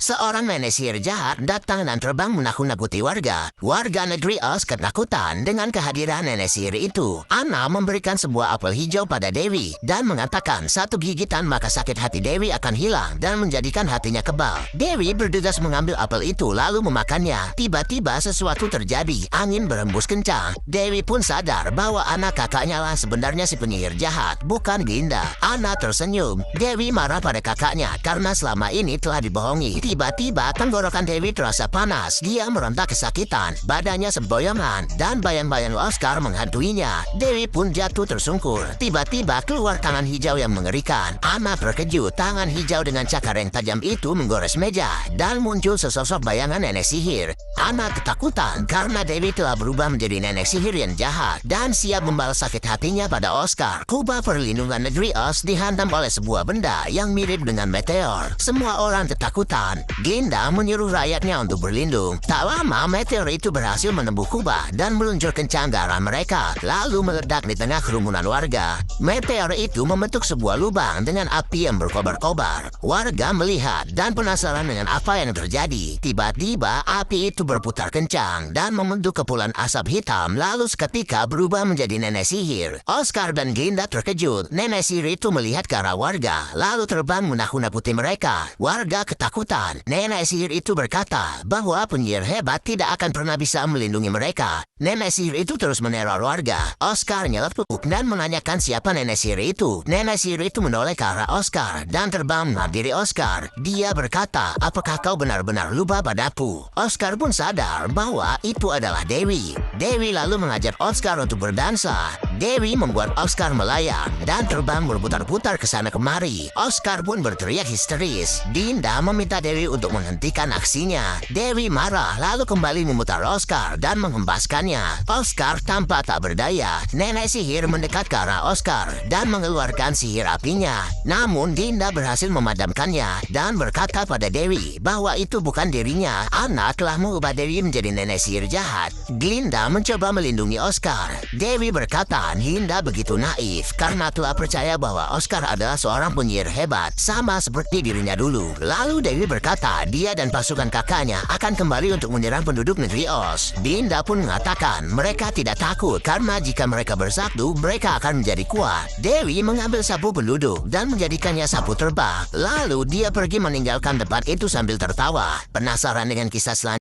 Seorang nenek sihir jahat datang dan terbang menakut-nakuti warga. Warga negeri Oz ketakutan dengan kehadiran nenek sihir itu. Anna memberikan sebuah apel hijau pada Dewi dan mengatakan satu gigitan maka sakit hati Dewi akan hilang dan menjadikan hatinya kebal. Dewi bergegas mengambil apel itu lalu memakannya. Tiba-tiba sesuatu terjadi, angin berembus kencang. Dewi pun sadar bahwa anak kakaknya lah sebenarnya si penyihir jahat, bukan Glinda. Anna tersenyum. Dewi marah pada kakaknya karena selama ini telah dibohongi. Tiba-tiba tenggorokan Dewi terasa panas. Dia merontak kesakitan, badannya semboyongan, dan bayang-bayang Oscar menghantuinya. Dewi pun jatuh tersungkur. Tiba-tiba keluar tangan hijau yang mengerikan. Anna terkejut. Tangan hijau dengan cakar yang tajam itu menggores meja, dan muncul sesosok bayangan nenek sihir. Anna ketakutan karena Dewi telah berubah menjadi nenek sihir yang jahat dan siap membalas sakit hatinya pada Oscar. Kubah perlindungan negeri Oz dihantam oleh sebuah benda yang mirip dengan meteor. Semua orang ketakutan. Glinda menyuruh rakyatnya untuk berlindung. Tak lama meteor itu berhasil menembus kubah dan meluncur kencang ke arah mereka, lalu meledak di tengah kerumunan warga. Meteor itu membentuk sebuah lubang dengan api yang berkobar-kobar. Warga melihat dan penasaran dengan apa yang terjadi. Tiba-tiba api itu berputar kencang dan membentuk kepulan asap hitam, lalu seketika berubah menjadi nenek sihir. Oscar dan Glinda terkejut. Nenek sihir itu melihat ke arah warga, lalu terbang menakut-nakuti mereka. Warga ketakutan. Nenek sihir itu berkata bahwa penyihir hebat tidak akan pernah bisa melindungi mereka. Nenek sihir itu terus meneror warga. Oscar nyeletuk dan menanyakan siapa nenek sihir itu. Nenek sihir itu menoleh ke arah Oscar dan terbang menghampiri Oscar. Dia berkata, apakah kau benar-benar lupa padaku? Oscar pun sadar bahwa itu adalah Dewi. Dewi lalu mengajak Oscar untuk berdansa. Dewi membuat Oscar melayang dan terbang berputar-putar ke sana kemari. Oscar pun berteriak histeris. Glinda meminta Dewi untuk menghentikan aksinya. Dewi marah lalu kembali memutar Oscar dan menghempaskannya. Oscar tampak tak berdaya. Nenek sihir mendekat ke arah Oscar dan mengeluarkan sihir apinya. Namun Glinda berhasil memadamkannya dan berkata pada Dewi bahwa itu bukan dirinya. Anna telah mengubah Dewi menjadi nenek sihir jahat. Glinda mencoba melindungi Oscar. Dewi berkata Glinda begitu naif karena telah percaya bahwa Oscar adalah seorang penyihir hebat sama seperti dirinya dulu. Lalu Dewi berkata dia dan pasukan kakaknya akan kembali untuk menyerang penduduk negeri Oz. Glinda pun mengatakan mereka tidak takut karena jika mereka bersatu mereka akan menjadi kuat. Dewi mengambil sapu penduduk dan menjadikannya sapu terbang. Lalu dia pergi meninggalkan tempat itu sambil tertawa. Penasaran dengan kisah selanjutnya?